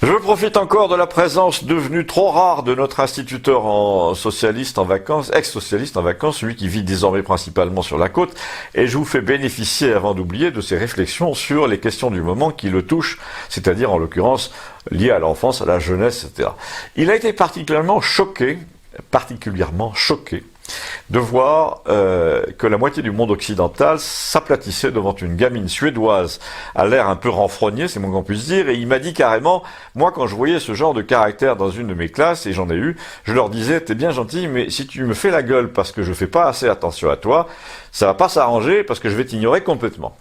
Je profite encore de la présence devenue trop rare de notre instituteur socialiste en vacances, ex-socialiste en vacances, celui qui vit désormais principalement sur la côte, et je vous fais bénéficier, avant d'oublier, de ses réflexions sur les questions du moment qui le touchent, c'est-à-dire en l'occurrence liées à l'enfance, à la jeunesse, etc. Il a été particulièrement choqué de voir que la moitié du monde occidental s'aplatissait devant une gamine suédoise à l'air un peu renfrogné, c'est moins qu'on puisse dire, et il m'a dit carrément, moi quand je voyais ce genre de caractère dans une de mes classes, et j'en ai eu, je leur disais, t'es bien gentil, mais si tu me fais la gueule parce que je fais pas assez attention à toi, ça va pas s'arranger parce que je vais t'ignorer complètement.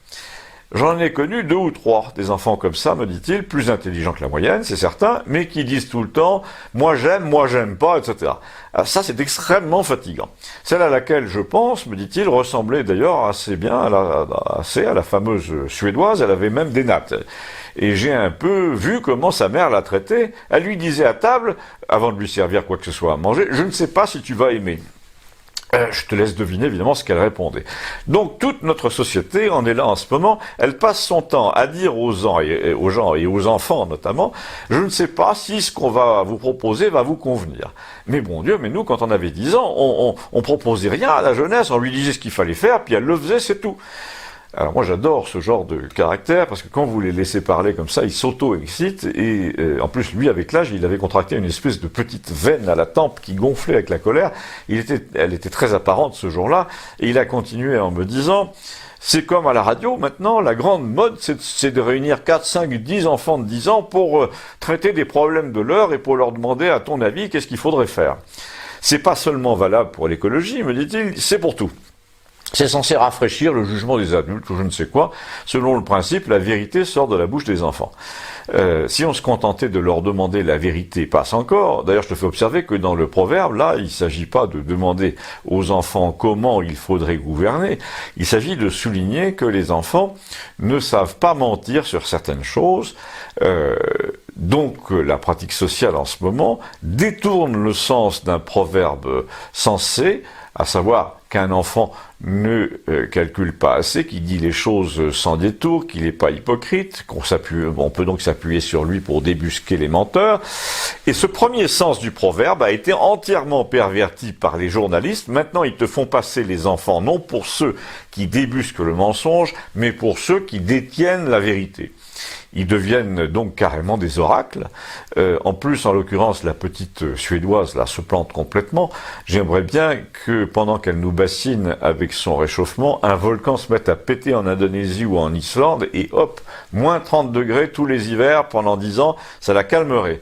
J'en ai connu 2 ou 3, des enfants comme ça, me dit-il, plus intelligents que la moyenne, c'est certain, mais qui disent tout le temps « moi j'aime pas », etc. Alors ça, c'est extrêmement fatigant. Celle à laquelle je pense, me dit-il, ressemblait d'ailleurs assez bien à la fameuse suédoise, elle avait même des nattes. Et j'ai un peu vu comment sa mère la traitait. Elle lui disait à table, avant de lui servir quoi que ce soit à manger « je ne sais pas si tu vas aimer ». Je te laisse deviner évidemment ce qu'elle répondait. Donc toute notre société en est là en ce moment, elle passe son temps à dire aux gens et aux enfants notamment, je ne sais pas si ce qu'on va vous proposer va vous convenir. Mais bon Dieu, mais nous quand on avait 10 ans, on proposait rien à la jeunesse, on lui disait ce qu'il fallait faire, puis elle le faisait, c'est tout. Alors moi j'adore ce genre de caractère parce que quand vous les laissez parler comme ça, ils s'auto-excitent et en plus lui avec l'âge il avait contracté une espèce de petite veine à la tempe qui gonflait avec la colère. Elle était très apparente ce jour-là et il a continué en me disant c'est comme à la radio maintenant, la grande mode c'est de réunir 4, 5, 10 enfants de 10 ans pour traiter des problèmes de l'heure et pour leur demander à ton avis qu'est-ce qu'il faudrait faire. C'est pas seulement valable pour l'écologie, me dit-il, c'est pour tout. C'est censé rafraîchir le jugement des adultes ou je ne sais quoi. Selon le principe, la vérité sort de la bouche des enfants. Si on se contentait de leur demander la vérité, passe encore. D'ailleurs, je te fais observer que dans le proverbe, là, il ne s'agit pas de demander aux enfants comment il faudrait gouverner. Il s'agit de souligner que les enfants ne savent pas mentir sur certaines choses. Donc la pratique sociale en ce moment détourne le sens d'un proverbe sensé, à savoir qu'un enfant ne calcule pas assez, qu'il dit les choses sans détour, qu'il n'est pas hypocrite, on peut donc s'appuyer sur lui pour débusquer les menteurs. Et ce premier sens du proverbe a été entièrement perverti par les journalistes. Maintenant, ils te font passer les enfants non pour ceux qui débusquent le mensonge, mais pour ceux qui détiennent la vérité. Ils deviennent donc carrément des oracles. En plus, en l'occurrence, la petite suédoise là se plante complètement. J'aimerais bien que pendant qu'elle nous bassine avec son réchauffement, un volcan se mette à péter en Indonésie ou en Islande et hop, moins 30 degrés tous les hivers pendant 10 ans, ça la calmerait.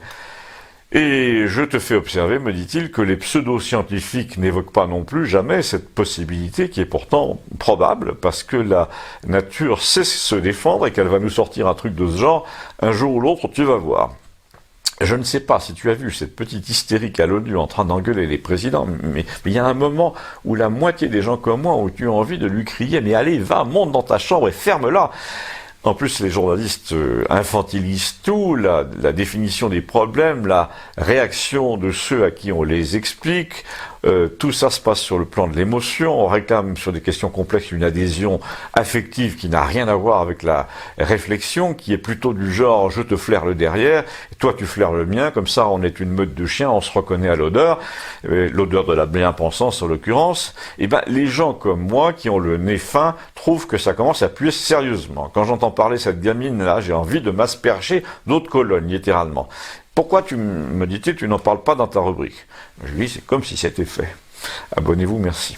Et je te fais observer, me dit-il, que les pseudo-scientifiques n'évoquent pas non plus jamais cette possibilité qui est pourtant probable, parce que la nature sait se défendre et qu'elle va nous sortir un truc de ce genre, un jour ou l'autre, tu vas voir. Je ne sais pas si tu as vu cette petite hystérique à l'ONU en train d'engueuler les présidents, mais il y a un moment où la moitié des gens comme moi ont eu envie de lui crier « Mais allez, va, monte dans ta chambre et ferme-la !» En plus, les journalistes infantilisent tout, la définition des problèmes, la réaction de ceux à qui on les explique. Tout ça se passe sur le plan de l'émotion. On réclame sur des questions complexes une adhésion affective qui n'a rien à voir avec la réflexion, qui est plutôt du genre « je te flaire le derrière, et toi tu flaires le mien », comme ça on est une meute de chiens, on se reconnaît à l'odeur de la bien-pensance en l'occurrence. Et ben les gens comme moi, qui ont le nez fin, trouvent que ça commence à puer sérieusement. Quand j'entends parler cette gamine-là, j'ai envie de m'asperger d'autres colonnes, littéralement. Pourquoi, me dit-il, tu n'en parles pas dans ta rubrique? Je lui dis, c'est comme si c'était fait. Abonnez-vous, merci.